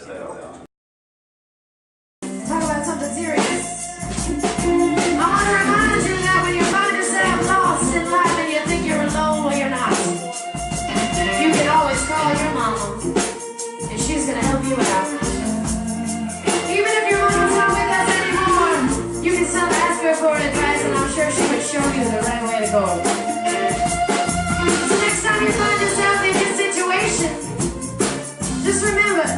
Talk about something serious. I want to remind you that when you find yourself lost in life and you think you're alone, well, you're not. You can always call your mama, and she's gonna help you out. Even if your mama's not with us anymore, you can still ask her for advice, and I'm sure she would show you the right way to go. So next time you find yourself in this situation, just remember,